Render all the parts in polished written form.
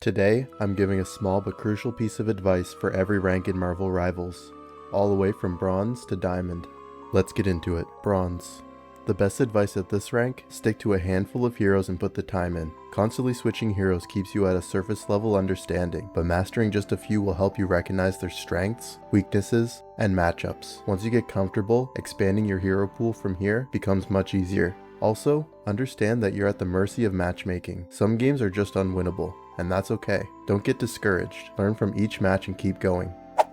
Today, I'm giving a small but crucial piece of advice for every rank in Marvel Rivals, all the way from Bronze to Diamond. Let's get into it. Bronze. The best advice at this rank, stick to a handful of heroes and put the time in. Constantly switching heroes keeps you at a surface level understanding, but mastering just a few will help you recognize their strengths, weaknesses, and matchups. Once you get comfortable, expanding your hero pool from here becomes much easier. Also, understand that you're at the mercy of matchmaking. Some games are just unwinnable, and that's okay. Don't get discouraged. Learn from each match and keep going.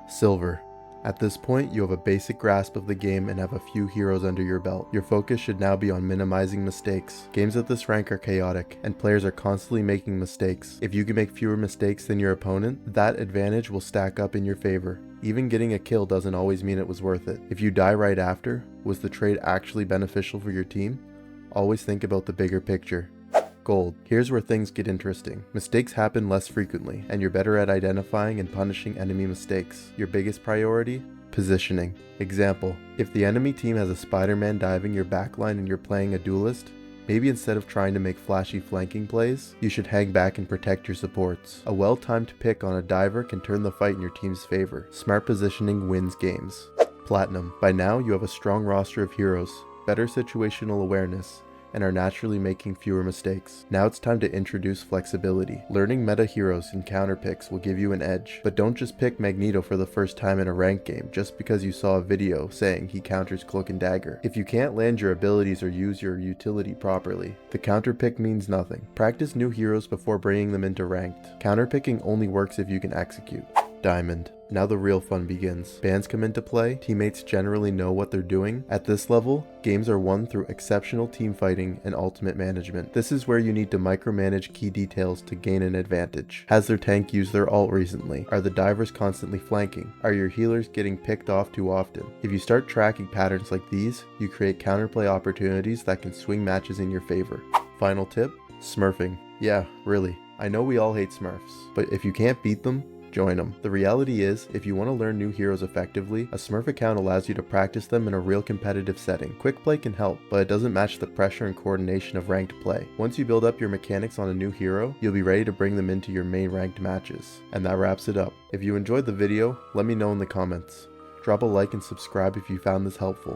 Silver. At this point, you have a basic grasp of the game and have a few heroes under your belt. Your focus should now be on minimizing mistakes. Games at this rank are chaotic, and players are constantly making mistakes. If you can make fewer mistakes than your opponent, that advantage will stack up in your favor. Even getting a kill doesn't always mean it was worth it. If you die right after, was the trade actually beneficial for your team? Always think about the bigger picture. Gold. Here's where things get interesting. Mistakes happen less frequently, and you're better at identifying and punishing enemy mistakes. Your biggest priority? Positioning. Example, if the enemy team has a Spider-Man diving your backline and you're playing a duelist, maybe instead of trying to make flashy flanking plays, you should hang back and protect your supports. A well-timed pick on a diver can turn the fight in your team's favor. Smart positioning wins games. Platinum. By now, you have a strong roster of heroes, better situational awareness, and are naturally making fewer mistakes. Now it's time to introduce flexibility. Learning meta heroes and counterpicks will give you an edge, but don't just pick Magneto for the first time in a ranked game just because you saw a video saying he counters Cloak and Dagger. If you can't land your abilities or use your utility properly, the counterpick means nothing. Practice new heroes before bringing them into ranked. Counterpicking only works if you can execute. Diamond. Now the real fun begins. Bans come into play, teammates generally know what they're doing. At this level, games are won through exceptional team fighting and ultimate management. This is where you need to micromanage key details to gain an advantage. Has their tank used their ult recently? Are the divers constantly flanking? Are your healers getting picked off too often? If you start tracking patterns like these, you create counterplay opportunities that can swing matches in your favor. Final tip, smurfing. Yeah, really. I know we all hate smurfs, but if you can't beat them, join them. The reality is, if you want to learn new heroes effectively, a Smurf account allows you to practice them in a real competitive setting. Quick play can help, but it doesn't match the pressure and coordination of ranked play. Once you build up your mechanics on a new hero, you'll be ready to bring them into your main ranked matches. And that wraps it up. If you enjoyed the video, let me know in the comments. Drop a like and subscribe if you found this helpful.